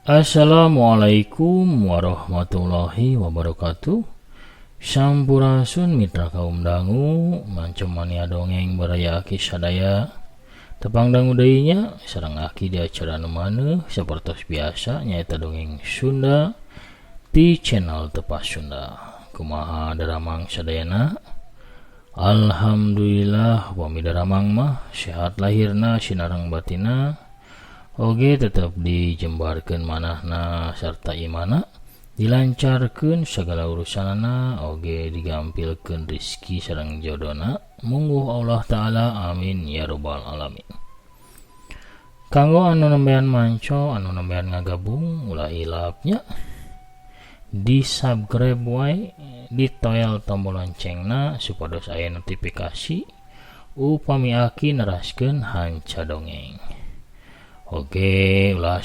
Assalamualaikum warahmatullahi wabarakatuh. Sampurasun mitra kaum dangu, mancemania dongeng baraya aki sadaya. Tepang dangu deunya sareng aki di acara nu maneuh sapertos biasa nyaeta dongeng Sunda di channel Tepas Sunda. Kumaha daramang sadayana? Alhamdulillah wami daramang mah sehat lahirna sinareng batina. Oge tetap dijembarkeun manahna sarta imana, dilancarkeun sagala urusanana, oge digampilkeun rezeki sareng jodona. Mungguh Allah Ta'ala, amin ya rabbal alamin. Kanggo anu nembean manco, anu nembean ngagabung, ulah ilapnya di subscribe wae, ditoel tombol loncengna supados aya notifikasi upami aki neraskeun hanca dongeng. Oke, ulah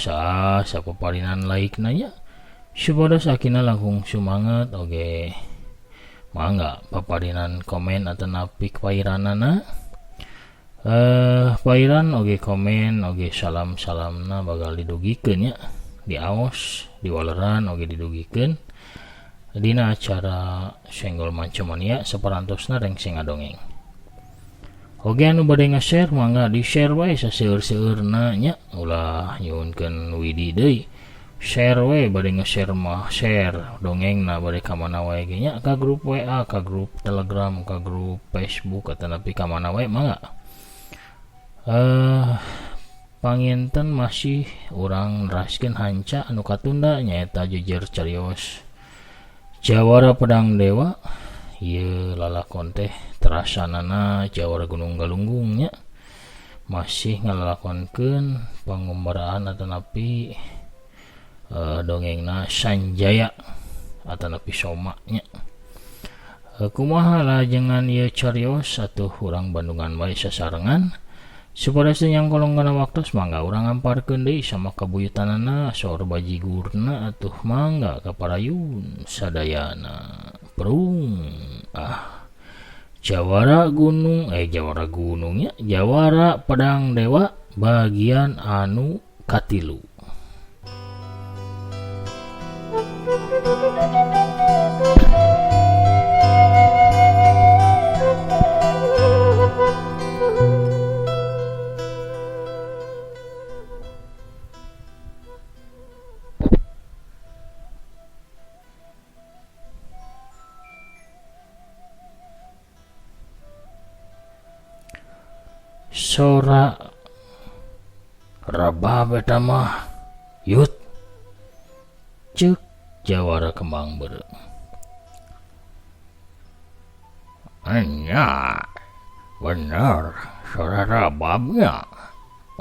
sapaparinan like nanya supados akina langkung sumanget. Oke, mangga paparinan komen atau napi pairanana pairan oge komen oge salam-salamna bakal didugikeun nya di aos di waleran oge didugikeun dina acara senggol mancemania saperantosna rengseng ngadongeng. Oke, anu bade nge-share mangga di-share wae saseueur-seueurna nya, ulah nyuhunkeun widi deui. Share wae bade nge-share mah share dongengna bade ka mana wae ge nya, ka grup WA, ka grup Telegram, ka grup Facebook atawa nepi ka mana wae mangga. Panginten masih urang neraskeun hanca anu katunda nyaeta jejer carios Jawara Pedang Dewa. Ieu lalakon teh terasanana Jawara Gunung Galunggung nya, masih ngalalakonkeun pangumbaraan atau napi dongengna Sanjaya atau napi Soma nya. Kumaha lajengan ieu carios atuh urang Bandungan wae sasarengan supados nyangkolongkeun waktos mangga urang ngamparkeun deui sama kabuyutanana saur bajigurna atuh mangga kaparayun sadayana. Perung Jawara Gunungnya Jawara Pedang Dewa bagian anu katilu. Sora rabab eta mah yut ceuk Jawara Kembang Beureung. Anya bener sora rababnya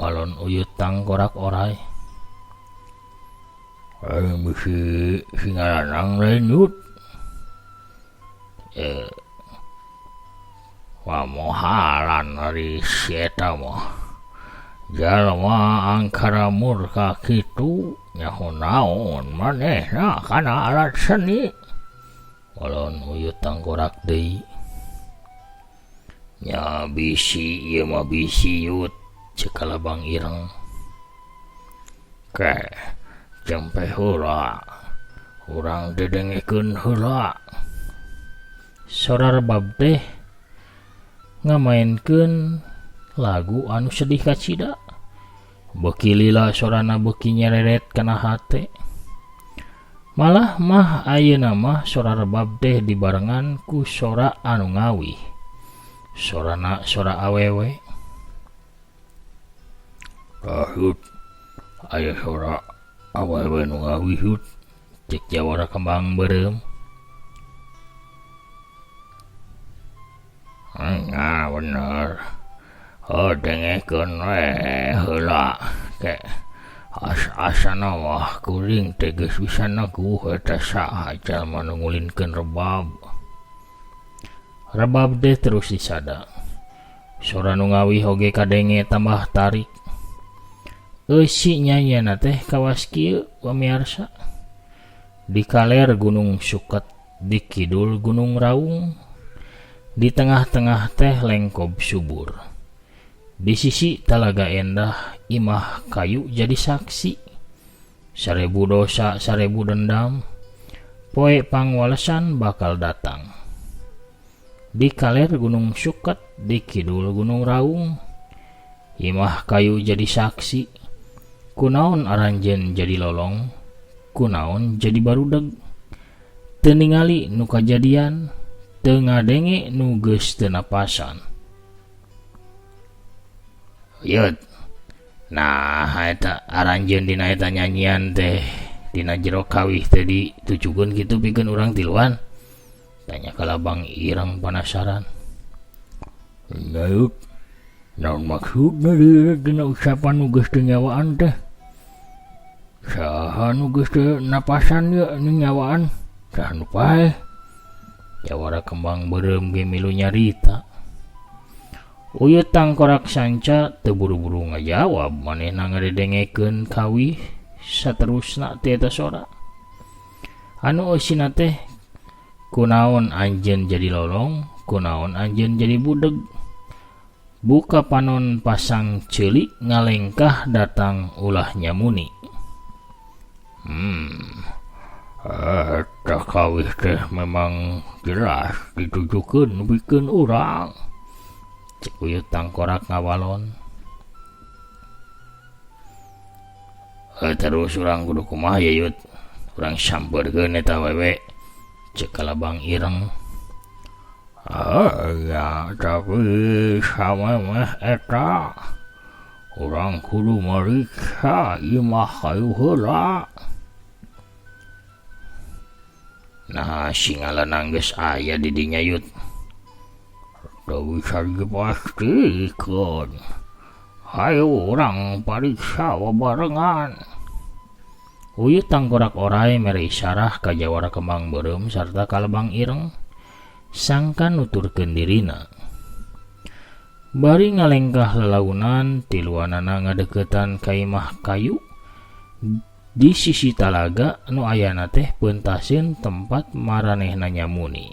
alon uyut tangkorak oray. Bisi singaranang lain yut. Pamohalan ari sieta mah jalma angkara murka kitu nyaho naon manehna kana alat seni. Walon uyut tangkorak deui nya bisi ieu mah bisi yut ceuk kalabang ireng. Ke jempe heula urang dedengekeun heula. Sora rebab teh ngamainkeun lagu anu sedih kacida, beuki lila sorana beuki nyereret kana hate. Malah mah ayeuna mah sora rebab teh dibarengan ku sora anu ngawih, sorana sora awewe. Hut aya sora awewe nu ngawih hut ceuk Jawara Kembang Beureung. Nah bener, dengekeun we heula ke asana mah kuring teh geus bisa naguh eta saha jalma nu ngulinkeun rebab. Rebab teh terus disada, sora nu ngawih oge kadenge tambah tarik. Eusi nyanyana teh kawas kieu pamirsa, di kaler Gunung Suket, di kidul Gunung Raung, di tengah-tengah teh lengkob subur, di sisi Talaga Endah imah kayu jadi saksi. 1000 dosa 1000 dendam, poe pangwalesan bakal datang. Di kaler Gunung Suket, di kidul Gunung Raung, imah kayu jadi saksi, kunaon aranjeun jadi lolong, kunaon jadi barudeg, teu ningali nu kajadian, teu ngadenge nu geus teu napasan. Yud, nah eta aranjeun dina eta nyanyian teh dina jero kawih teh ditujukeun kitu pikeun urang tiluan. Tanya kalabang Ireng penasaran. Yud, naon maksudna dina ucapan nu geus teu nyawaan teh? Saha nu geus teu napasan ye nu nyawaan? Saha nu paeh? Jawara kembang beureum ge milu nyarita. Uyut tangkorak sanca teu buru-buru ngajawab, manehna ngadedengekeun kawih saterusna ti eta sora. Anu eusina teh, kunaon anjeun jadi lolong, kunaon anjeun jadi budeg. Buka panon pasang ceulik ngalengkah datang ulah nyamuni. Eta kawih teh memang jelas ditujukeun pikeun urang. Cek Uyut tangkorak ngawalon. Terus urang kudu kumaha ya Yud? Urang sampeurkeun eta wewe. Cek kalabang Ireng. Ya tapi sama mah eta urang kudu meriksa imah kayu heula. Nah singalanang geus aya di dinya Yud. Da bisa dipastikeun. Hayu urang pariksa babarengan. Uyut tangkorak orai mere isyarah ka jawara kembang beureum sarta kalabang Ireng. Sangka nuturkeun dirina. Bari ngalengkah lelaunan tiluanana ngadeukeutan ka imah kayu di sisi talaga nu ayana teh peuntaseun tempat maranehna nyamuni.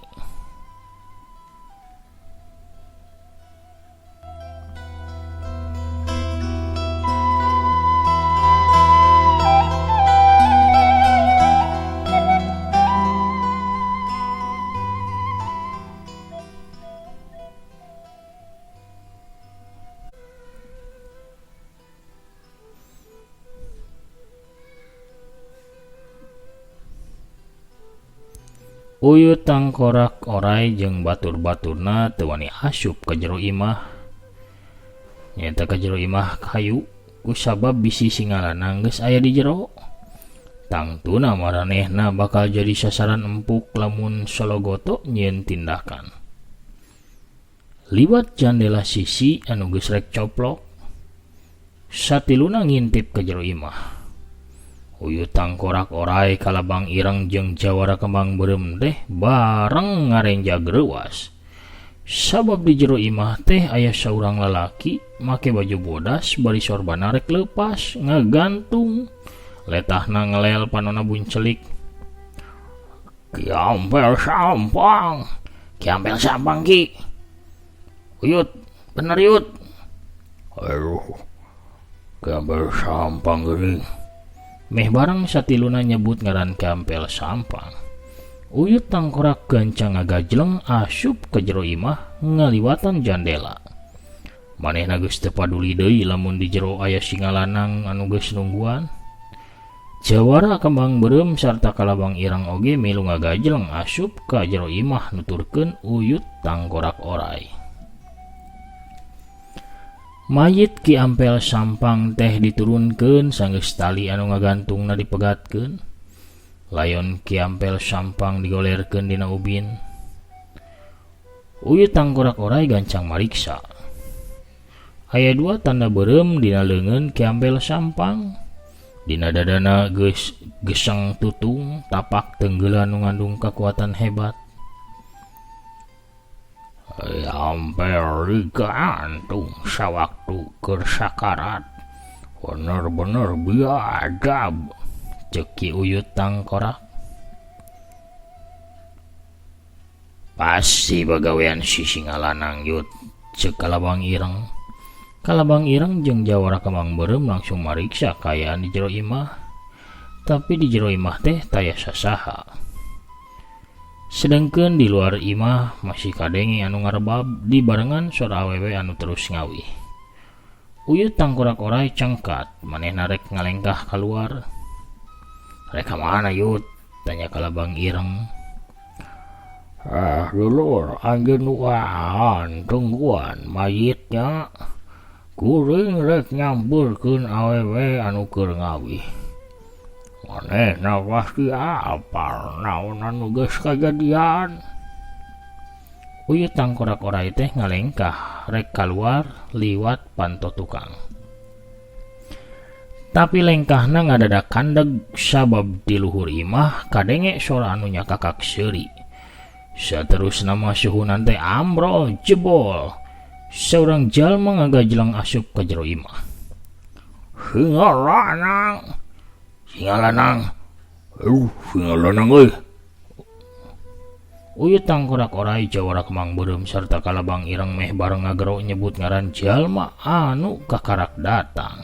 Uyut tangkorak orai jeung batur-baturna teu wani asup ka jero imah. Nyaeta ka jero imah kayu kusabab bisi singalanang geus aya di jero. Tangtuna maranehna bakal jadi sasaran empuk lamun sologoto nyieun tindakan. Liwat jandela sisi anu geus rek coplok, satiluna ngintip ka jero imah. Uyut tangkorak orai kalabang Ireng jeung jawara kembang beureum teh bareng ngarenjag reuas. Sabab di jero imah teh aya saurang lalaki make baju bodas bari sorbana rek leupas ngagantung. Letahna ngelel panonna buncelik. Kiampel sampang. Kiampel sampang ki. Uyut, bener Yut. Aduh. Kiampel sampang geuning. Meh bareng satiluna nyebut ngaran Kiampel sampang. Uyut tangkorak gancang ngagajleng asup ke jero imah ngaliwatan jandela. Manehna geus teu paduli deui lamun di jero aya singalanang anu geus nungguan. Jawara kembang beureum sarta kalabang Ireng oge milu ngagajleng asup ka jero imah nuturkeun Uyut tangkorak orai. Mayit Kiampel sampang teh diturunkeun sanggeus tali anu ngagantungna dipegatkeun. Layon Kiampel sampang digolerkeun dina ubin. Uyut tangkorak orai gancang mariksa. Aya 2 tanda beureum dina leungeun Kiampel sampang. Dina dadana geus geseng tutung, tapak tenggeula nu ngandung kakuatan hebat. Kiampel digantung sawaktu keur sakarat. Bener-bener biadab, ceki Uyut tangkorak. Pasti bagawean si singalanang Yut, cek kalabang Ireng. Kalabang Ireng jeung jawara kembang beureum langsung mariksa kaayaan di jero imah. tapi di jero imah teh taya sasaha. Sedengkeun di luar imah masih kadenge anu ngarebab di barengan suara awewe anu terus ngawi. Uyut tangkurak orai cangkat, manehna rek ngalengkah keluar. "Rek mana Yut?" tanya kalabang ireng. "Dulur, anjeun nuaan tungguan mayitnya. Kuring rek nyampeurkeun awewe anu keur ngawi. Manehna pasti apal naon anu geus kajadian." Uyut tangkorak orai teh ngalengkah rek kaluar liwat panto tukang. Tapi lengkahna ngadadak kandeg sabab di luhur imah kadenge suara anu nyakakak seuri. Saterusna mah suhunan teh ambrol jebol. Seorang jalma ngagajlang asup ka jero imah. Singalanang. Singalanang euy." Uyut tangkorak orai jawarak mang beureum sarta kalabang ireng meh bareng ngagero nyebut ngaran jalma anu kakarak datang.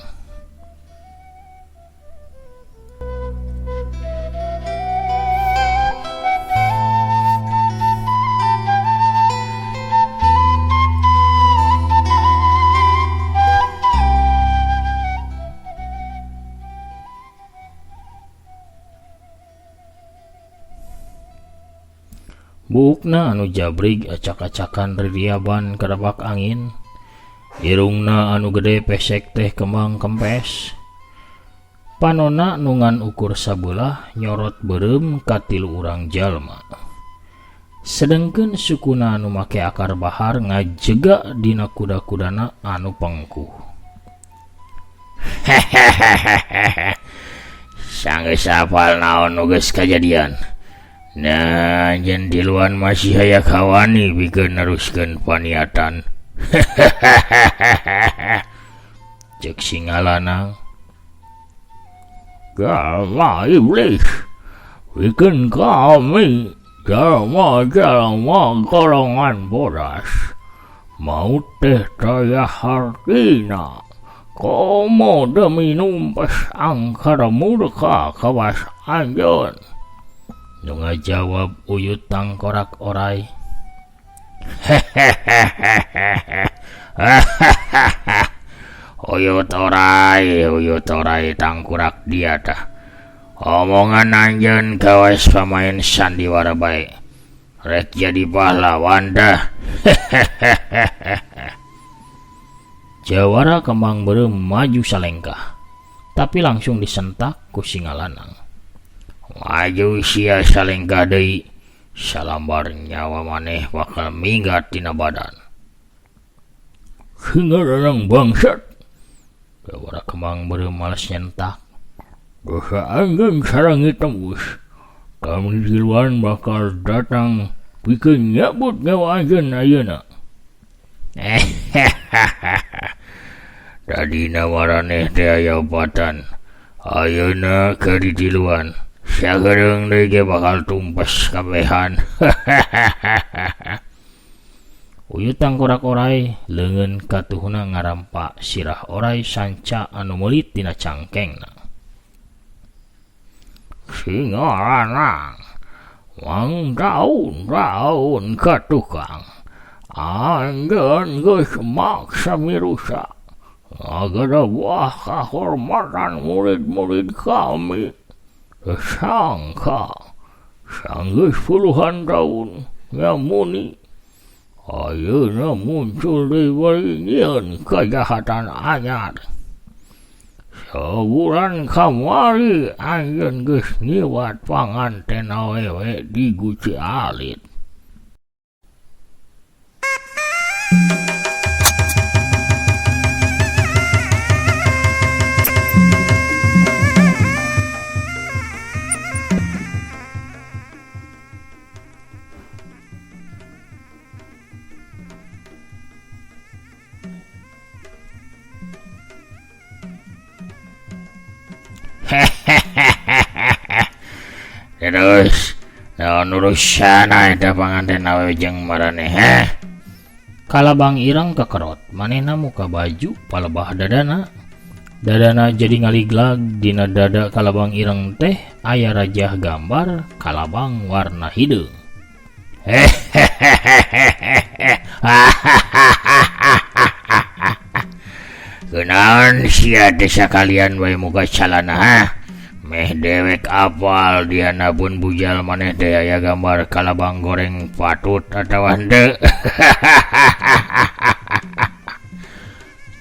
Buukna anu jabrig acak-acakan ririaban kadabak angin. Irungna anu gede pesek teh kembang kempes. Panona nungan ukur sabelah nyorot beureum ka 3 urang jalma. Sedengkeun sukuna anu make akar bahar ngajega dina kuda-kudana anu pengkuh. Sanggeus apal naon nu geus kajadian. Nah, jen diluan masih aya kawani bikeun neruskeun paniatan. Cek singalanang. "Jalma iblis, bikeun kami jalma-jalma golongan bodas. Maut teh taya hartina. Komo demi numpes angkara murka kawas anjeun." Nu ngajawab uyut tangkorak orai. Uyut orai tangkurak dia tah. Omongan anjeun gawas pamain sandiwara bae. Rek jadi pahlawan dah. Jawara kembang beureum maju salengkah, tapi langsung disentak ku singalanang. Maju sia salengkah deui, salambar nyawa maneh bakal minggat tina badan. Singalanang bangsat. Jawara kembang beureum males nyentak. Dosa anjeun sareng tembus. Kami diluan bakal datang pikeun nyabut nyawa anjeun ayeuna. Tadina maraneh teh aya opatan. Ayeuna keur di diluan. Sagereung deui ge bakal tumpes kabehan. Uyut tangkorak orai leungeun katuhna ngarampa sirah orai sanca anu meulit tina cangkengna. Singalanang, mang daun ka tukang. Anjeun geus maksa mirusa. Ngagada buah kahormatan murid-murid kami. Sangka sanggeus puluhan tahun nyamuni. Ayeuna muncul deui waringieun kajahatan anyar. Sabulan kamari anjeun geus nyiwat panganten awewe di Guci Alit. Terus naon urusana eta panganten awewe jeung maraneh Kalabang ireng kekerot manehna muka baju palebah dadana Dadana jadi ngaliglag dina dada kalabang ireng teh aya rajah gambar kalabang warna hidung. Kenaon sia desa kalian bae muka calana ha? Meh dewek apal dia nabun bujal maneh teh aya gambar kalabang goreng patut atawa henteu.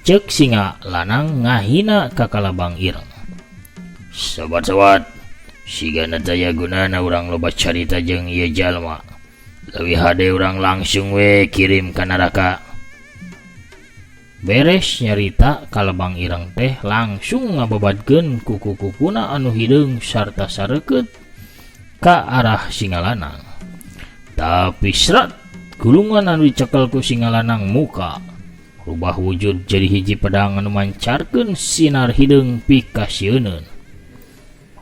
Cek singa lanang ngahina ka kalabang ireng. Sobat-sobat, sigana taya gunana urang loba carita jeung ieu jalma. Leuwih hade urang langsung we kirim ka neraka. Beres nyarita kalabang ireng teh langsung ngababadkeun kuku-kukuna anu hideung sarta sareukeut ka arah singa lanang. Tapi seret gulungan anu dicekel ku singa lanang muka rubah wujud jadi hiji pedang anu mancarkeun sinar hideung pikasieun.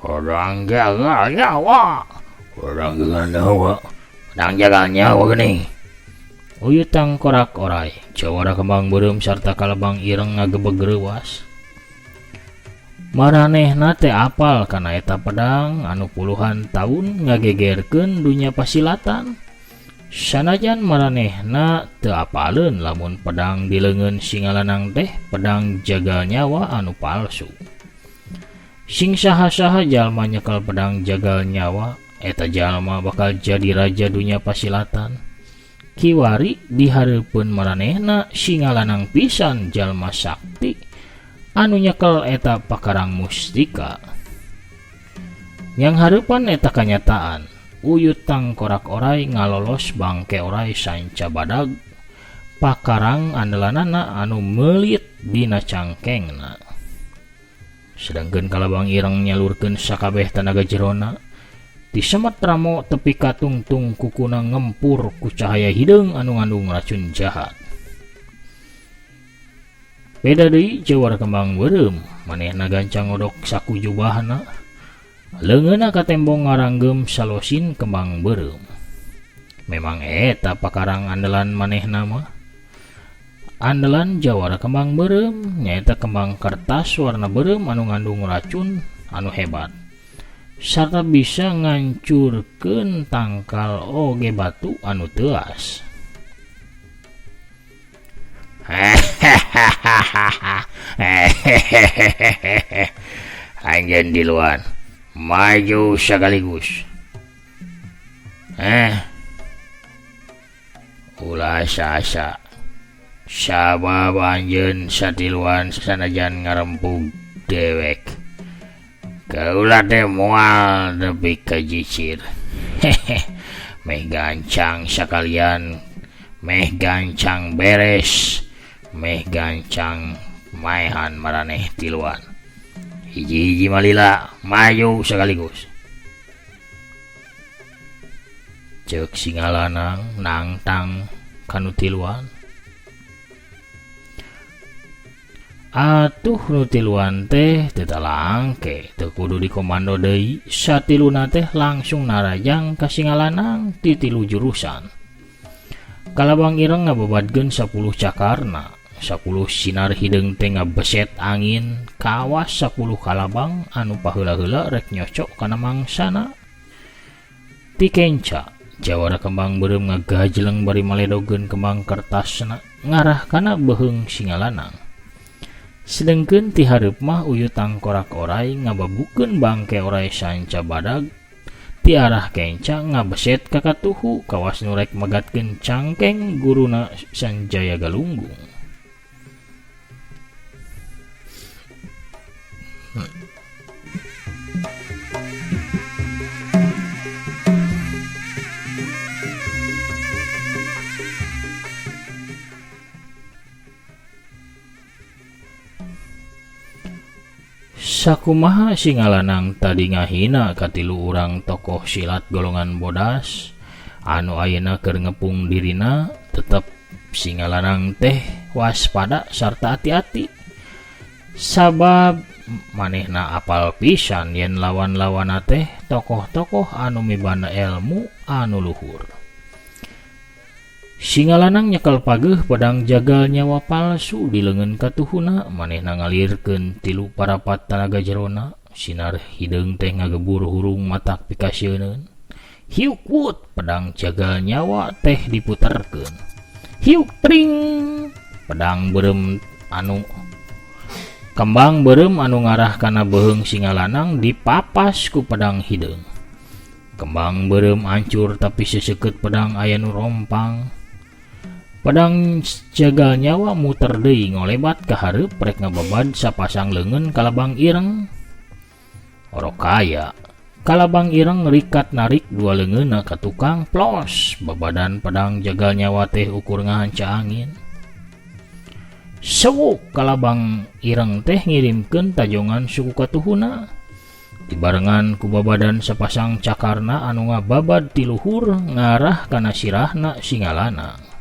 Orang jagal nyawa, orang jagal nyawa, pedang jagal nyawa geuning. Uyut tangkorak orai, jawara kembang beureum sarta kalabang ireng ngagebeg reuwas. Maranehna teh apal kana eta pedang anu puluhan tahun ngagegerkeun dunya pasilatan. Sanajan maranehna teu apaleun lamun pedang di leungeun singa lanang teh pedang jagal nyawa anu palsu. Sing saha-saha jalma nyekel pedang jagal nyawa, eta jalma bakal jadi raja dunya pasilatan. Kiwari dihareupeun maranehna singa lanang pisan jalma sakti anu nyekel eta pakarang mustika. Yang hareupan eta kanyataan, uyut tangkorak orai ngalolos bangke orai sanca badag pakarang andalanana anu meulit dina cangkengna. Sedangkeun kalabang ireng nyalurkeun sakabeh tanaga jerona, disemet ramo tepi katungtung kukuna ngempur ku cahaya hideung anu ngandung racun jahat. Beda deui jawara kembang beureum, manehna gancang ngodok saku jubahna. Leungeunna ka tembong ngaranggem salosin kembang beureum. Memang eta pakarang andalan manehna mah. Andalan jawara kembang beureum nyaeta kembang kertas warna beureum anu ngandung racun anu hebat. Sarta bisa ngancurkeun tangkal oge batu anu teuas. Anjeun diluan maju sakaligus. Ulah asa sabab anjeun satiluan sanajan ngarempug dewek. Kaulah teh moal nepi ka jicir. Meh gancang sakalian, meh gancang beres, meh gancang maehan maraneh tiluan. Hiji-hiji malila maju sekaligus. Ceuk singa lanang nangtang kanu tiluan. Atuh nu tiluan teh teu talangke, teu kudu dikomando deui, satiluna teh langsung narajang ka singa lanang ti tilu jurusan. Kalabang ireng ngababadkeun 10 cakarna, 10 sinar hideung teh ngabeset angin kawas 10 kalabang anu paheula-heula rek nyocok kana mangsana. Ti kenca jawara kembang beureum ngagajleng bari maledogeun kembang kertasna ngarah kana beheung singa lanang. Sedengkeun ti hareup mah uyut tangkorak orai ngababukeun bangke orai sanca badag ti arah kenca ngabeset ka katuhu kawas nu rek magatkeun cangkeng guruna Sanjaya Galunggung. Sakumaha singa lanang tadi ngahina katilu urang tokoh silat golongan bodas anu ayeuna keur ngepung dirina, tetep singa lanang teh waspada sarta hati-hati. Sabab manehna apal pisan yen lawan-lawana teh tokoh-tokoh anu mibana ilmu anu luhur. Singa lanang nyekel pageuh pedang jagal nyawa palsu di leungeun katuhuna, manehna ngalirkeun tilu parapat tanaga jerona. Sinar hideung teh ngagebur hurung matak pikasieun. Hiuk wut, pedang jagal nyawa teh diputerkeun. Hiuk pring, pedang beureum anu kembang beureum anu ngarah kana beheung singa lanang dipapas ku pedang hideung. Kembang beureum hancur tapi seseukeut pedang aya nu rompang. Pedang jagal nyawa muter deui ngolebat ka hareup rek ngababad sapasang leungeun kalabang ireng. Orok kaya, kalabang ireng rikat narik dua leungeunna ka tukang plos, babadan pedang jagal nyawa teh ukur ngahanca angin. Sewuk kalabang ireng teh ngirimkeun tajongan suku katuhuna. Dibarengan ku babadan sapasang cakarna anu ngababad ti luhur ngarah kana sirahna singa lanang.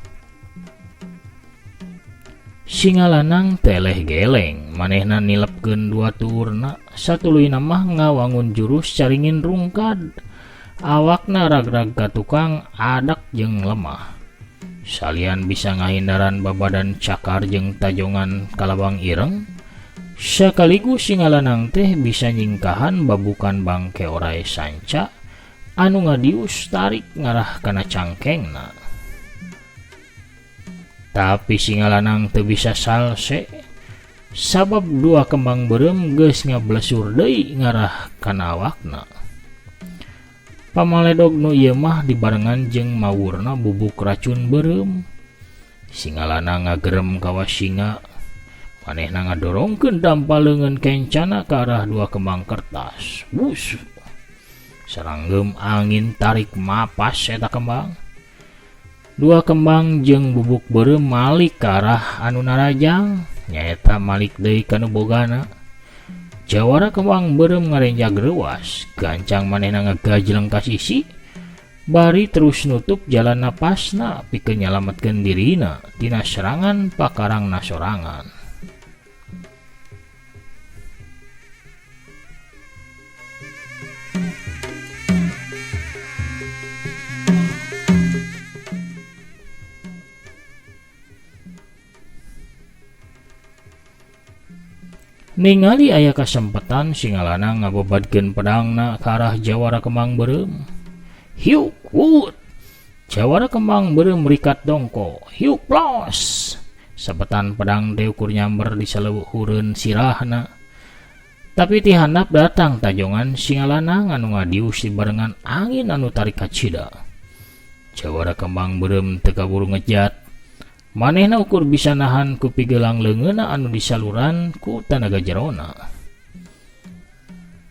Singa lanang teleh geleng, manehna nilepkeun dua tuurna, satuluyna mah ngawangun jurus caringin rungkad. Awakna ragrag ka tukang adak jeung lemah. Salian bisa ngahindaran babadan cakar jeung tajongan kalabang ireng, sakaligus singa lanang teh bisa nyingkahan babukan bangke oray sanca anu ngadius tarik ngarah kana cangkengna. Tapi singa lanang teu bisa salse, sabab dua kembang beureum geus ngablesur deui ngarah kana awakna. Pamaledog nu ieu mah dibarengan jeung mawurna bubuk racun beureum. Singa lanang ngagerem kawa singa, manehna ngadorongkeun dampal leungeun kencana ka arah dua kembang kertas. Wus, saranggeum angin tarik mapas eta kembang. Dua kembang jeung bubuk beureum malik ka arah anu narajang, nyaeta malik deui ka nu bogana. Jawara kembang beureum ngarenjag reuas, gancang manehna ngagajleng ka sisi, bari terus nutup jalan napasna pikeun nyalametkeun dirina tina serangan pakarangna sorangan. Ningali aya kasempatan singa lanang ngababadkeun pedangna ka arah jawara kembang beureum. Hiuk wut, jawara kembang beureum rikat dongko. Hiuk plos, sabetan pedang teh ukur nyamber di saleueureun sirahna. Tapi ti handap datang tajongan singa lanang anu ngadius dibarengan angin anu tarik kacida. Jawara kembang beureum teu kaburu ngejat. Manehna ukur bisa nahan ku pigelang leungeunna anu disaluran ku tanaga jerona.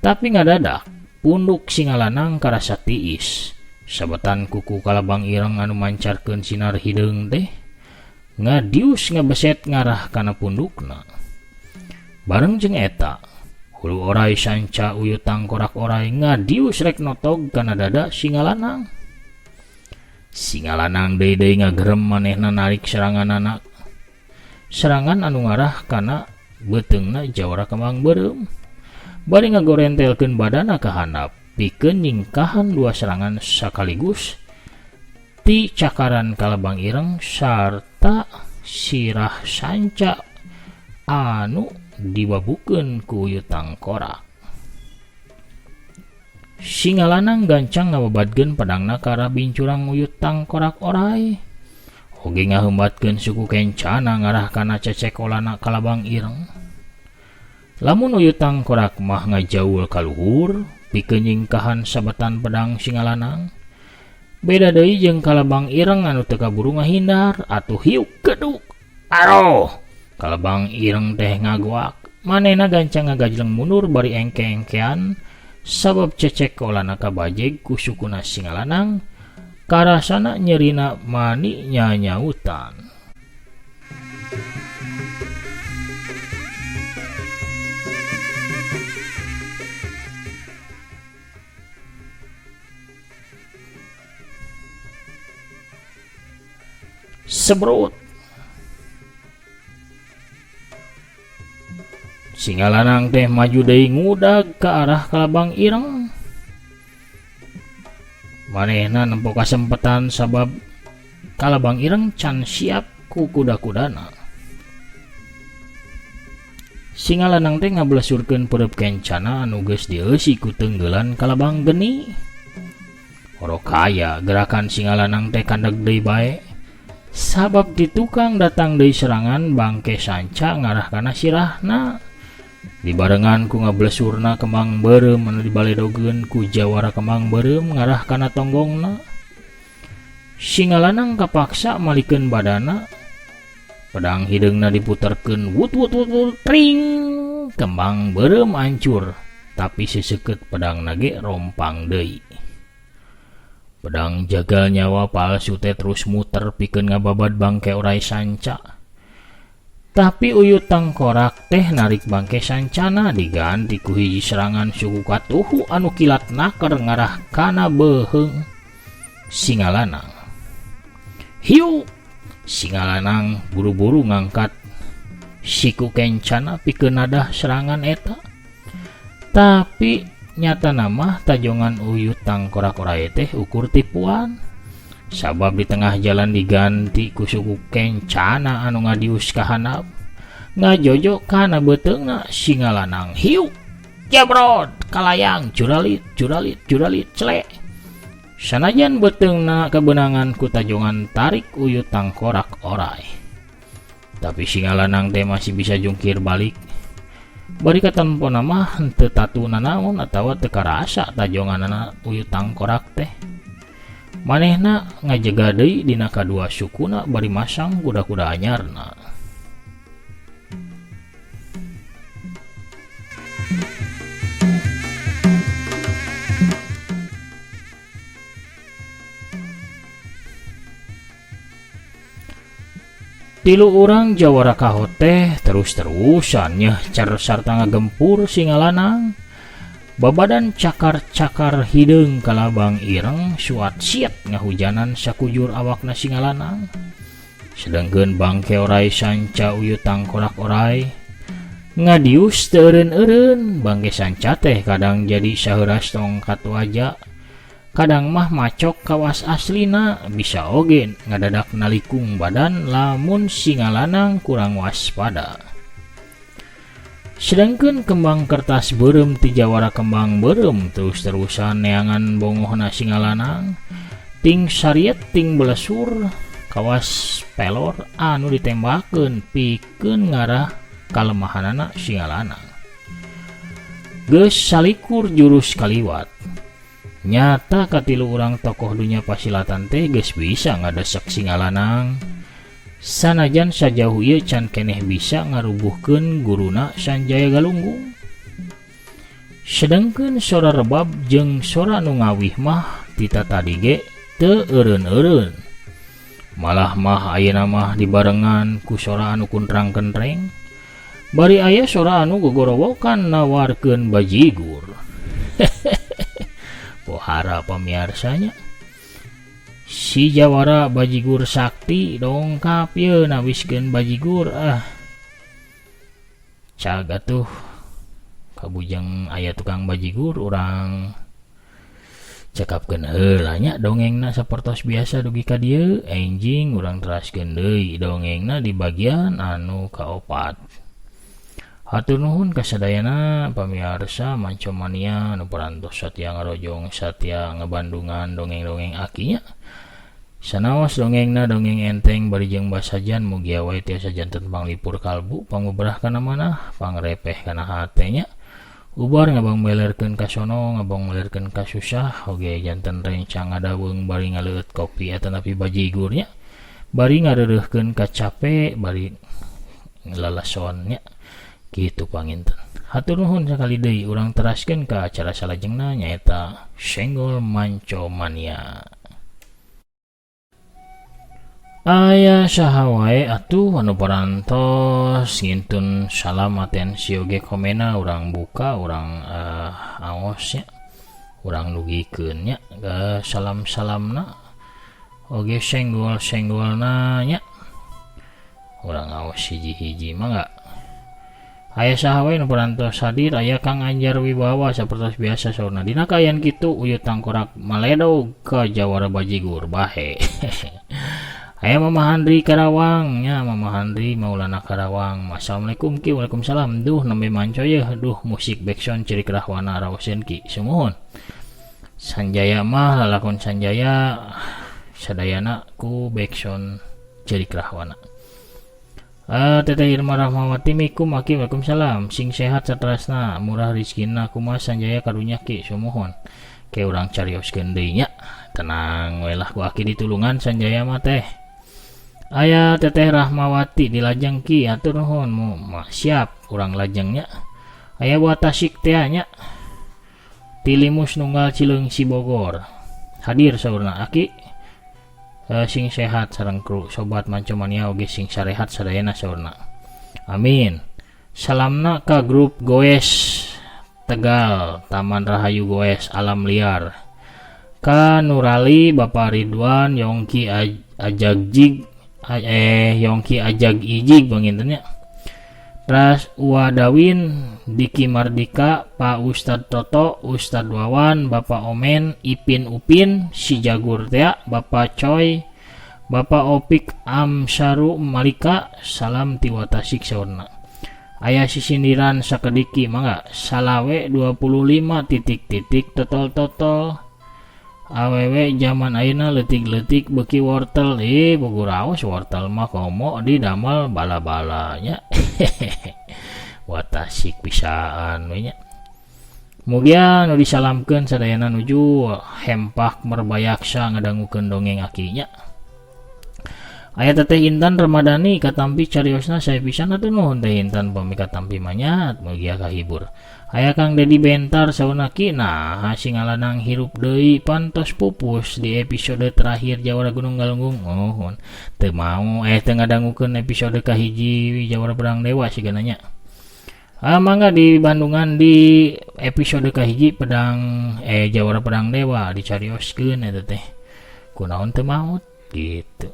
Tapi ngadadak punduk singa lanang karasa tiis. Sabetan kuku kalabang ireng anu mancarkeun sinar hideung teh ngadius ngabeset ngarah kana pundukna. Bareng jeung eta, hulu oray sanca uyut tangkorak oray ngadius rek notog kana dada singa lanang. Singa lanang deui-deui ngagerem manehna narik seranganna. Serangan anu ngarah kana beuteungna jawara kembang beureum. Bari ngagorentelkeun badanna ka handap pikeun nyingkahan dua serangan sakaligus ti cakaran kalabang ireng sarta sirah sanca anu dibabukeun ku uyut tangkorak. Singa lanang gancang ngababadkeun pedangna ka arah bincurang uyut tangkorak oray. Oge ngaheumbatkeun suku kencana ngarah kana cecekolana kalabang ireng. Lamun uyut tangkorak mah ngajaul ka luhur pikeun nyingkahan sabetan pedang singa lanang. Beda deui jeung kalabang ireng anu teu kaburu ngahindar atuh hiuk geduk. Aroh, kalabang ireng teh ngagoak. Manehna gancang ngagajleng mundur bari engke-engkean. Sabab cecek kolana kabajeg ku sukuna singa lanang karasana nyerina mani nyanyautan. Sebrut, singa lanang teh maju deui ngudag ke arah kalabang ireng. Manehna nempo kasempetan sabab kalabang ireng can siap ku kuda-kudana. Singa lanang teh ngablesurkeun perep kencana anu geus dieusi ku teunggelan kalabang geni. Oro kaya gerakan singa lanang teh kandag deui bae. Sabab di tukang datang deui serangan bangke sanca ngarah kana sirahna. Dibarengan ku ngablesurna kembang beureum anu dibaledogeun ku jawara kembang beureum ngarah kana tonggongna. Singa lanang kapaksa malikeun badana. Pedang hideungna diputerkeun wut wut wut wut tring. Kembang beureum hancur, tapi seseukeut pedang nage rompang deui. Pedang jagal nyawa palsu teh terus muter pikeun ngababad bangke oray sanca. Tapi uyut tangkorak teh narik bangke sancana diganti ku hiji serangan suku katuhu anu kilat naker ngarah kana beheung singa lanang. Hiu! Singa lanang buru-buru ngangkat siku kencana pikeun nadah serangan eta. Tapi nyata nama tajongan uyut tangkorak oray teh ukur tipuan. Sabab di tengah jalan diganti ku suku kencana anu ngadius ka handap. Ngajojo kana beuteungna singa lanang. Hiu! Jebrod! Kalayang juralit juralit juralit cele. Sanajan beuteungna kebenangan ku tajongan tarik uyut tangkorak oray. Tapi singa lanang teh masih bisa jungkir balik. Bari katanpona mah henteu tatuna naon atawa teu karasa tajonganna uyut tangkorak teh. Manehna ngajaga deui dina kadua sukuna bari masang kuda-kuda anyarna. Tilu urang jawara kahot teh terus-terusan nyecer sarta ngagempur singa lanang. Babadan cakar-cakar hideung kalabang ireng suat siat ngahujanan sakujur awakna singa lanang. Sedengkeun bangke oray sanca uyut tangkorak oray ngadius teu eureun-eureun. Bangke sanca teh kadang jadi saeuras tongkat waja, kadang mah macok kawas aslina, bisa oge ngadadak nalikung badan lamun singa lanang kurang waspada. Sedangkeun kembang kertas beureum ti jawara kembang beureum terus-terusan neangan bongohna singa lanang, ting sariet ting belesur kawas pelor anu ditembakeun pikeun ngarah kalemahanana singa lanang. Geus salikur jurus kaliwat. Nyata katilu urang tokoh dunya pasilatan teh geus bisa ngadesek singa lanang. Sanajan sajauh ieu can keneh bisa ngarubuhkeun guruna Sanjaya Galunggung. Sedengkeun sora rebab jeung sora nu ngawih mah tita tadi ge teu eureun-eureun. Malah mah ayeuna mah dibarengan ku sora anu kuntrang-kentreng. Bari aya sora anu gogorowokan nawarkeun bajigur. Pohara pamiarsanya. Si jawara bajigur sakti dongkap ye nawiskeun bajigur caga tuh kabujang aya tukang bajigur urang cekapkeun heula nya dongengna sapertos biasa dugi ka dieu enjing urang teraskeun deui dongengna di bagian anu kaopat. Hatur nuhun kasadayana pamiarsa Mancomania nu parantos satya ngarojong satya ngabandungan dongeng-dongeng akinya. Sanaos dongengna dongeng enteng bari jeung basajan mugi awe tiasa janten panglipur kalbu panguberah kana manah pangrepeh kana hatenya ubar ngabang melerkeun ka sono ngabang melerkeun ka susah oge janten rencang ngadaweung bari ngaleut kopi atanapi bajigurnya bari ngareureuhkeun ka capek bari lalasonnya kitu panginten. Hatur nuhun sakali deui urang teraskeun ka acara salajengna nyaeta Senggol Mancomania. Aya saha wae atuh anu parantos ngintun salam atensi oge komena urang buka urang aos nya urang nugikeun nya salam-salamna oge senggol-senggolna nya urang aos hiji-hiji mangga. Aya saha wae nu parantos hadir aya Kang Anjar Wibawa sapertos biasa saurna dina kaayaan kitu uyut tangkorak maledog ka jawara bajigur bahe. Aya Mama Handri Karawang nya, Mama Handri Maulana Karawang. Assalamualaikum Ki. Waalaikumsalam. Duh nembe manco ya. Duh musik backsound ciri kerahwana rawasen Ki. Sumuhun. Sanjaya mah lalakon Sanjaya sadayana ku backsound ciri kerahwana. Teteh Irma Rahmawati mikum Aki. Waalaikumsalam. Sing sehat satrasna murah rizkina kumaha Sanjaya karunya Ki. Sumuhun. Ke urang carioskeun deui nya. Tenang we lah ku Aki ditulungan Sanjaya mah teh. Aya Teteh Rahmawati di Lajeng Ki, atur nuhun mu siap urang lajengnya. Aya buat Tasik teh nya. Tilimus nunggal Cileungsi Bogor. Hadir saurna Aki. Sing sehat sareng kru sobat Mancomania oge sing sarehat sadayana saurna. Amin. Salamna ka grup Goes Tegal, Taman Rahayu Goes Alam Liar. Ka Nurali, Bapak Ridwan, Yongki Ajagjig Yongki Ajag Ijig bangintennya. Ras Wadawin, Diki Mardika, Pak Ustad Toto, Ustad Wawan, Bapak Omen, Ipin Upin, Si Jagur Tea, Bapak Coy, Bapak Opik Amsaru Malika. Salam tiwa Tasik saurna. Aya sisindiran sakediki mangga salawe 25 titik-titik totol-totol. Awewe zaman ayeuna leutik-leutik beuki wortel boga raos wortel mah komo di damel bala-balanya. Watasik pisaan we nya. Mugia nu disalamkeun sadayana nuju hempak merbayaksa ngadangukeun dongeng akinya. Aya Teteh Intan Ramadhani katampi cariosna saya pisan atuh nuhun Teh Intan pami katampi manyat mugia kahibur. Aya Kang Dedi Bentar sauna Ki. Nah sing ngalanang hirup deui pantos pupus di episode terakhir Jawara Gunung Galunggung. Nuhun teu mau teu ngadangukeun episode kahiji Jawara Pedang Dewa sigana nya. Mangga di Bandungan di episode kahiji pedang Jawara Pedang Dewa dicarioskeun eta teh. Kunaon teu maot gitu.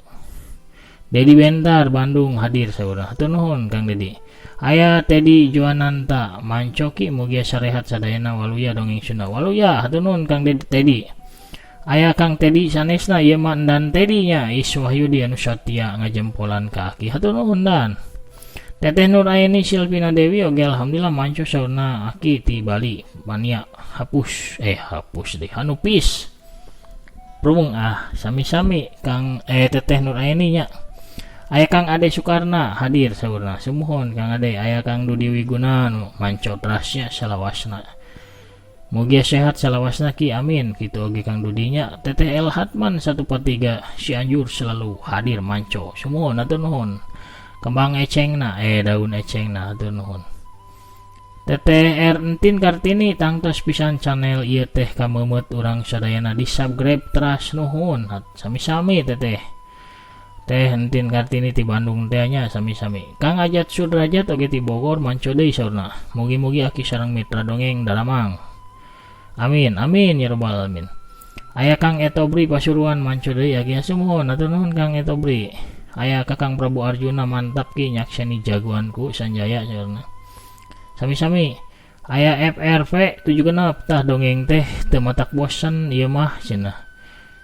Dedi Bentar Bandung hadir saudara. Hatur nuhun Kang Dedi. Aya Tedi Juananta Mancoki mugia sarehat sadayana waluya dongeng Sunda. Waluya hatur nuhun Kang Tedi. Aya Kang Tedi sanesna ieu mah dan Tedinya Iswahyudi anu satya ngajempolan ka Aki. Hatur nuhun dan. Teteh Nur Aini Silvina Dewi oge alhamdulillah manco saurna Aki ti Bali. Mania hapus deh hanupis. Prung sami-sami Kang Teteh Nur Aini nya. Aya Kang Ade Sukarna hadir saurna. Sumuhun Kang Ade. Aya Kang Dudi Wiguna manco trasnya salawasna. Mugia sehat salawasna Ki. Amin. Kitu oge Kang Dudinya. Teteh El Hatman 1/3 Cianjur selalu hadir manco. Sumuhun atur nuhun. Kembang ecengna daun ecengna atur nuhun. Teteh Entin Kartini tangtos pisan channel ieu teh kameumeut urang sadayana di subscribe teras nuhun. Sami-sami Teteh Entin Kartini ti Bandung teh nya sami-sami. Kang Ajat Sudrajat oge ti Bogor manco deui saurna. Mugi-mugi Aki sareng mitra dongeng dalamang. Amin amin ya rabbal alamin. Aya Kang Etobri Pasuruan manco deui Aki sumuhun atur nuhun Kang Etobri. Aya Kakang Prabu Arjuna mantap Ki nyakseni jagoanku Sanjaya saurna. Sami-sami. Aya FRV 7 genep tah dongeng teh teu matak bosan ieu mah cenah.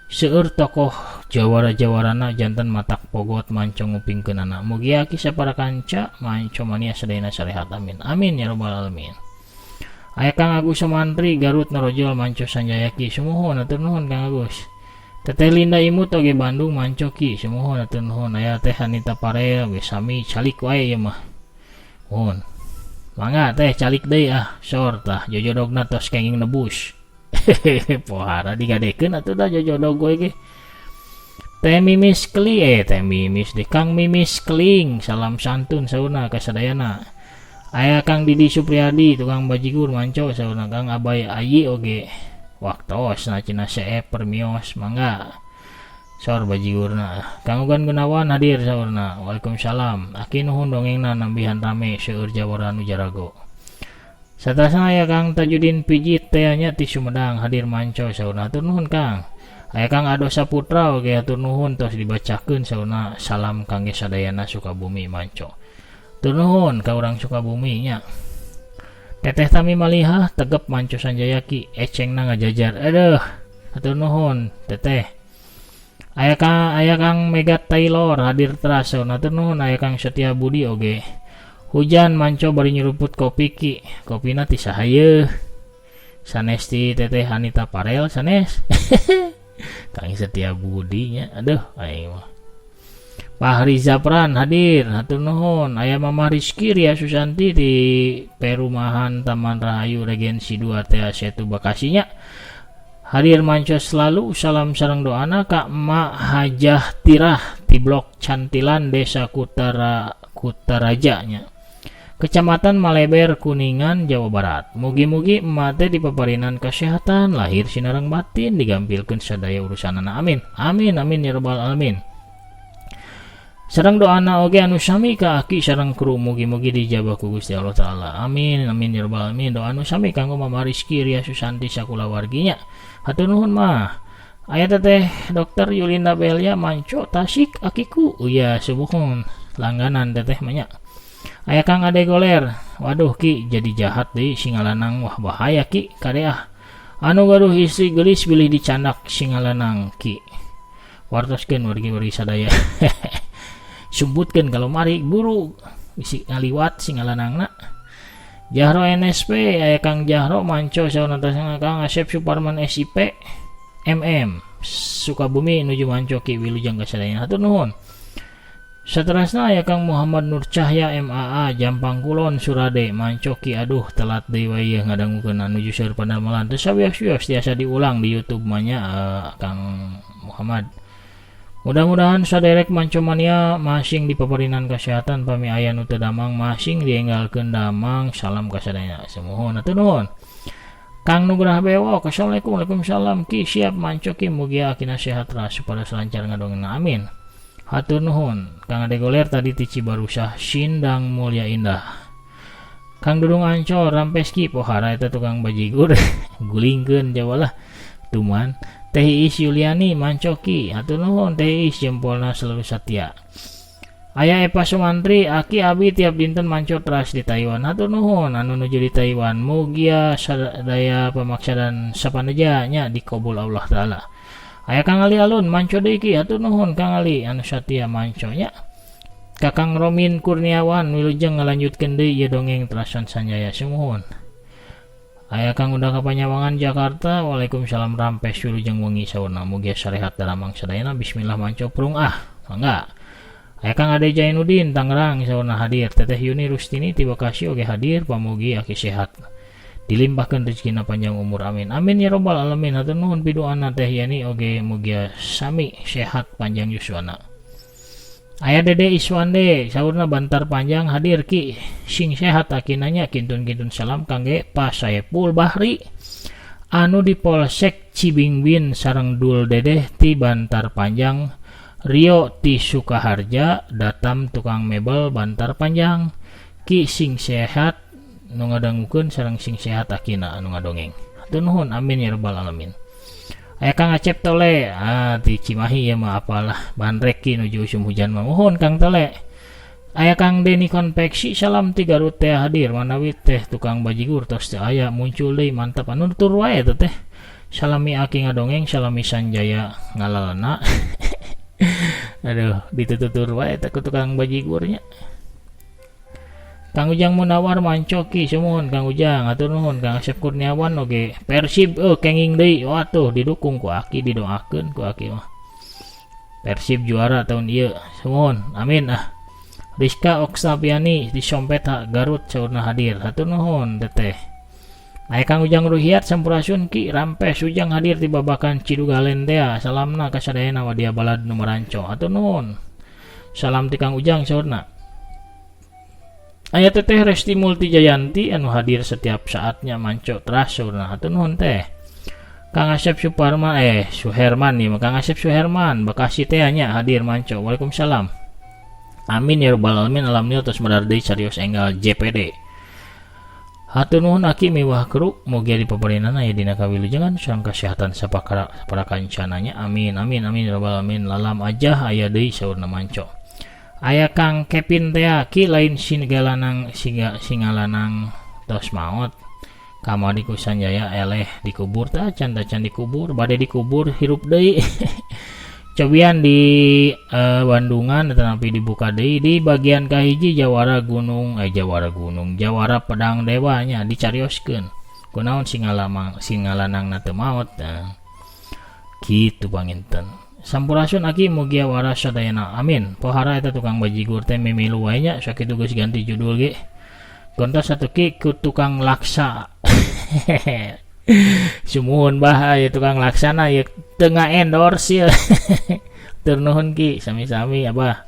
Seueur tokoh jawara-jawarana janten matak pogot manco ngupingkeunana. Mugi Aki sapara kanca Mancomania sadayana sarehat amin. Amin ya rabbal alamin. Aya Kang Agus Sumantri Garut Narojol manco Sanjaya Ki. Sumuhun atur nuhun Kang Agus. Teteh Linda Imut oge Bandung manco Ki. Sumuhun atur nuhun. Aya Teh Anita Parel oge sami calik wae ieu mah. Nuhun. Mangga teh calik deui sor tah jojodogna tos kenging nebus. Pohara digadekeun atuh da jojodog gue ge. Teh Mimis Kling Teh Mimis deh Kang Mimis Kling salam santun sauna ka sadayana. Aya Kang Didi Supriyadi tukang bajigur manco sauna. Kang Abai Ayi oge waktos na cina seep permios mangga sor bajigurna. Kang Ugan Gunawan hadir saurna. Waalaikumsalam. Aki nuhun dongengna nambihan rame seueur Jawara nu jarago. Satrasna aya Kang Tajudin Pijit teh nya ti Sumedang hadir manco saurna. Hatur nuhun Kang. Aya Kang Ado Saputra oge hatur nuhun tos dibacakeun saurna. Salam kangge sadayana Sukabumi manco. Hatur nuhun ka urang Sukabumi nya. Teteh Tami Malihah tegep manco Sanjaya Ki. Ecengna ngajajar. Aduh. Hatur nuhun Teteh. Aya Kang Megat Taylor hadir terasa natur nuhun. Aya Kang Setia Budi oge. Hujan manco bari nyeruput kopi ki. Kopina ti sahayeuh. Sanes ti Teteh Anita Parel sanes. Kang Setia Budi nya. Aduh aing mah. Fahri Zapran hadir hatur nuhun. Aya Mama Rizky Ria Susanti di Perumahan Taman Rahayu Regensi 2 Tea Setu Bekasi nya. Hadir manco selalu salam sareng doana ka Emak Hajah Tirah di Blok Cantilan Desa Kutaraja nya. Kecamatan Maleber Kuningan Jawa Barat. Mugi-mugi emak teh dipaparinan kesehatan lahir sinareng batin digampilkeun sadaya urusanana amin. Amin amin ya rabbal alamin. Sareng doana oge anu sami ka aki sareng kru mugi-mugi dijabah ku Gusti Allah taala. Amin amin ya rabbal alamin. Doa anu sami kanggo Mama Rizky Ria Susanti sakulawarginya. Hatur nuhun mah. Aya Teteh Dokter Yulinda Belia manco Tasik akiku. Iya subuhun langganan Teteh manya. Aya Kang Ade Goler. Waduh ki jadi jahat deui singalanang wah bahaya ki kadeah. Anu gaduh istri geulis bilih dicandak singalanang ki. Wartoskeun wargi-wargi sadaya. Sumbutkeun kalau mari buru bisi ngaliwat singalanangna. Jahro NSP aya Kang Jahro manco sauna Kang Asep Suparman SIP MM Sukabumi nuju manco ki wilujeng kasadayana hatur nuhun. Saterasna aya Kang Muhammad Nur Cahya MAA Jampang Kulon Surade manco ki aduh telat deui wae ngadangukeun nuju seueur pandamalan teu sawios-wios tiasa diulang di YouTube manya Kang Muhammad. Mudah-mudahan saderek mancomania masing dipaparinan kesehatan pami aya nu teu damang masing dienggalkeun damang salam kasadayana semohon atuh nuhun. Kang Nugrah Bewok assalamualaikum waalaikumsalam ki siap manco ki mugi akina sehat ras supaya lancar ngadongeng amin. Hatur nuhun. Kang Ade Goler tadi ti Cibarusah Sindang Mulia Indah. Kang Dudung Ancor Rampeski pohara eta tukang bajigur gulingkeun jawalah tuman. Teh Iis Yuliani mancoki hatur nuhun Teh Iis jempolna selalu setia. Aya Eva Sumantri aki abi tiap dinten manco teras di Taiwan hatur nuhun anu nuju di Taiwan mugia sadaya pamaksa dan sapaneja nya dikabul Allah taala. Aya Kang Ali Alun manco deui ki hatur nuhun Kang Ali anu satia manco nya. Kakang Romin Kurniawan wilujeng ngalanjutkeun deui ieu dongeng terasan sanjaya semohon. Aya Kang Uda Kapanyawangan Jakarta. Waalaikumsalam Rampes wilujeng wengi sauna mugia sarehat dalamang sadayana bismillah manco prung mangga. Aya Kang Ade Jainuddin Tangerang sauna hadir. Teteh Yuni Rustini ti Bekasi oge hadir pamugi aki sehat. Dilimpahkeun rezekina panjang umur amin. Amin ya rabbal alamin. Hatur nuhun pidoana Teh Yani oge mugia sami sehat panjang yuswana. Aya Dede Iswande saurna Bantar Panjang hadir ki sing sehat akinanya kintun-kintun salam kangge Pak Saepul Bahri anu di Polsek Cibingbin sareng Dul Dedeh ti Bantar Panjang. Rio ti Sukaharja Datam tukang mebel Bantar Panjang ki sing sehat nu ngadangukeun sareng sing sehat akina anu ngadongeng. Hatur nuhun amin ya rabbal alamin. Aya Kang Acep Tole ti Cimahi ya mah apalah bandrek ki nuju usum hujan mah mohon Kang Tole. Aya Kang Deni Konveksi salam ti Garut teh hadir manawi teh tukang bajigur tos teh aya muncul deui mantap anu tur wae teh. Salami aki ngadongeng salami sanjaya ngalalana. Aduh ditutur wae teh tukang bajigurnya. Kang Ujang Munawar mancoki semuhun Kang Ujang atur nuhun. Kang Asep Kurniawan oge Persib kenging deui watuh didukung ku aki didoakeun ku aki mah. Persib juara tahun ieu semuhun amin Rizka Oksapiani di Sompeta Garut saurna hadir hatur nuhun teteh. Aya Kang Ujang Ruhiat Sampurasun ki Rampes Ujang hadir di babakan Cidugalen tea salamna ka sadayana wadia balad nu meranco hatur nuhun. Salam ti Kang Ujang saurna. Aya Teteh Resti Multijayanti anu hadir setiap saatnya manco teras saurna hatur nuhun teh. Kang Asep Suparman Suherman nih Kang Asep Suherman Bekasi teh nya hadir manco. Waalaikumsalam. Amin ya rabbal alamin. Alhamdulillah tos medar deui carios enggal JPD. Hatur nuhun aki mewah keruk mugia dipaparinan aya dina kawilujengan sareng kesehatan sapara kancananya. Amin amin amin ya rabbal alamin. Lalam aja aya deui saurna manco. Aya Kang Kevin teh ki lain singalanang tos maot kamari ku sanjaya eleh dikubur tah can dikubur bade dikubur hirup deui cobian di Bandungan tetapi dibuka di bagian kahiji Jawara Pedang Dewanya dicarioskeun kunaon singalanang na teu maot kitu panginten sampurasun aki mugia waras sadayana amin pohara eta tukang bajigur teh mimilu wae nya sakitu geus ganti judul ge kontos satu ki ku tukang laksa sumuhun bah ya tukang laksana ya tengah endorse ya turnuhun ki sami-sami abah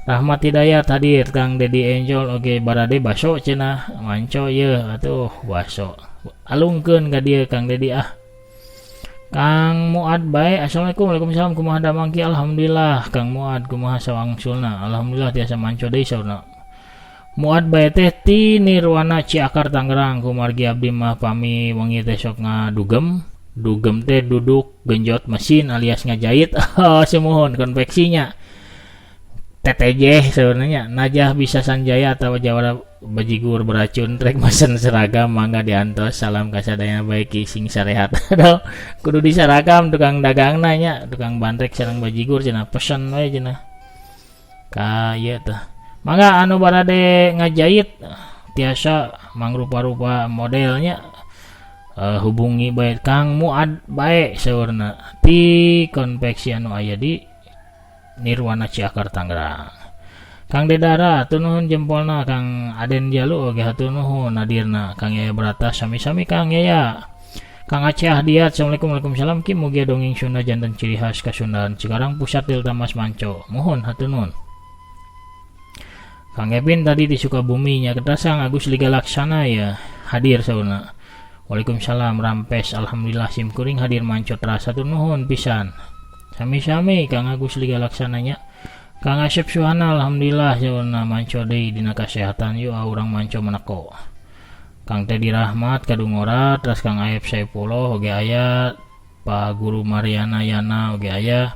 Rahmat Hidayat hadir Kang Dedi Angel oge barade baso cenah manco ye atuh baso alungkeun ka dieu Kang Dedi Kang Muad bae assalamualaikum waalaikumsalam kumaha damang ki alhamdulillah Kang Muad kumaha sawangsulna alhamdulillah tiasa manco deui saurna Muad bae teh ti Nirwana Ciakar Tangerang kumargi abdi mah pami wengi teh sok ngadugem teh duduk genjot mesin alias ngajahit semuhun konveksinya TTJ sebenarnya najah bisa Sanjaya atau Jawara bajigur beracun trek mesen seragam mangga diantos salam kasadayana baik sing sarehat aduh kudu disaragam tukang dagang nanya tukang bantrek sareng bajigur cenah pesen we cenah ka ieu teh mangga anu barade ngajahit tiasa mangrupa-rupa modelnya hubungi bae Kang Muad bae saurna ti konveksi anu aya di Nirwana Ciakar Tangerang Kang Dedara tunuhun jempolna Kang Aden Jalu oge hatur nuhun hadirna Kang Yaya Brata sami-sami Kang Yaya Kang Aceh Ahdiat assalamualaikum waalaikumsalam ki mugia dongeng Sunda janten ciri khas Kasundaran Cikarang Pusat Delta Mas Manco mohon hatur nuhun Kang Epin tadi di Sukabumi nya ketasang Agus Liga Laksana ya hadir sauna Waalaikumsalam Rampes alhamdulillah simkuring hadir Manco terasa hatur nuhun pisan sami-sami Kang Agus Liga Laksananya Kang Asep Suhana alhamdulillah sauna manco deui dina kasehatan yuk urang manco meneko Kang Tedi Rahmat kadungora terus Kang Aep Saipullah oge aya Pak Guru Mariana Yana oge aya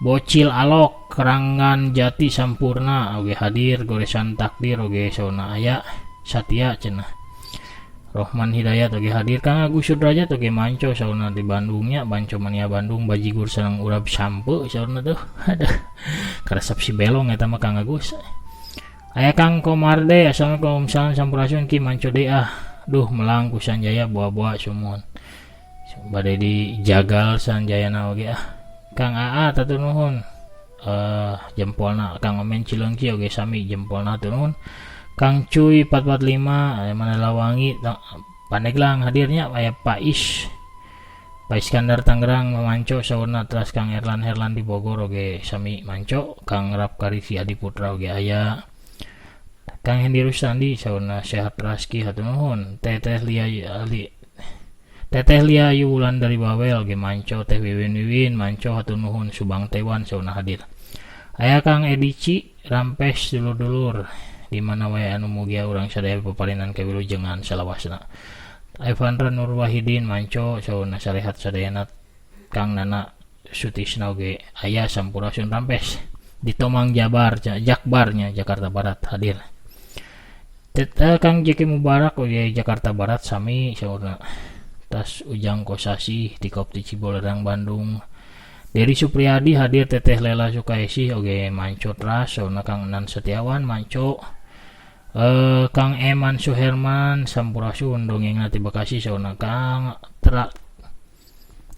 Bocil Alok Kerangan Jati Sampurna oge hadir goresan takdir oge sauna aya Satya cenah Rohman Hidayat oge hadir Kang Agus Sudrajat oge manco sauna di Bandungnya Banco Mania Bandung bajigur sareng urap sampe sauna tuh aduh karesep si belong eta mah Kang Agus aya Kang Komarde assalamualaikum sampurasun ki manco deui duh melang ku Sanjaya buah-buah sumuhun bade dijagal Sanjayana oge Kang AA tatur nuhun jempolna Kang Omen Cileungki oge sami jempolna tatur nuhun Kang Cuy 445 mana lawangi Pandeglang hadirnya aya Pak Iskandar Tangerang manco saurna terus Kang Herlan di Bogor oge sami manco Kang Rap Karisi Adiputra oge aya Kang Hendi Rusandi saurna sehat raski hatur nuhun Teteh Lia Yulan dari Bawel oge manco Teh Wiwin manco hatur nuhun Subang Tewan saurna hadir aya Kang Edici Rampes dulur-dulur di mana wae anu mugia urang sadaya pepalinan ka wilujengan salawasna Evandra Nur Wahidin manco sauna sarehat sadayana Kang Nana Sutisna oge aya sampurasun Rampes di Tomang Jakbarnya Jakarta Barat hadir Kang Jeki Mubarak oge Jakarta Barat sami sauna tas Ujang Kosasi di Kopti Cibolegang Bandung Dari Supriyadi hadir Teteh Lela Sukaisi oge manco tras sauna Kang Nan Setiawan manco Kang Eman Suherman sampurasun dongeng ti Bekasi sauna Kang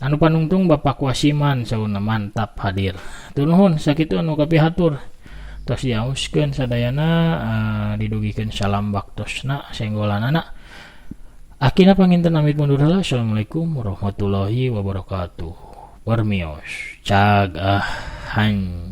anu panungtung Bapak Wasiman sauna mantap hadir tunuhun sakitu anu kapihatur tos diauskeun sadayana didugikeun salam baktosna senggolanana akina panginten amit mundur heula assalamualaikum warahmatullahi wabarakatuh warmios cagahan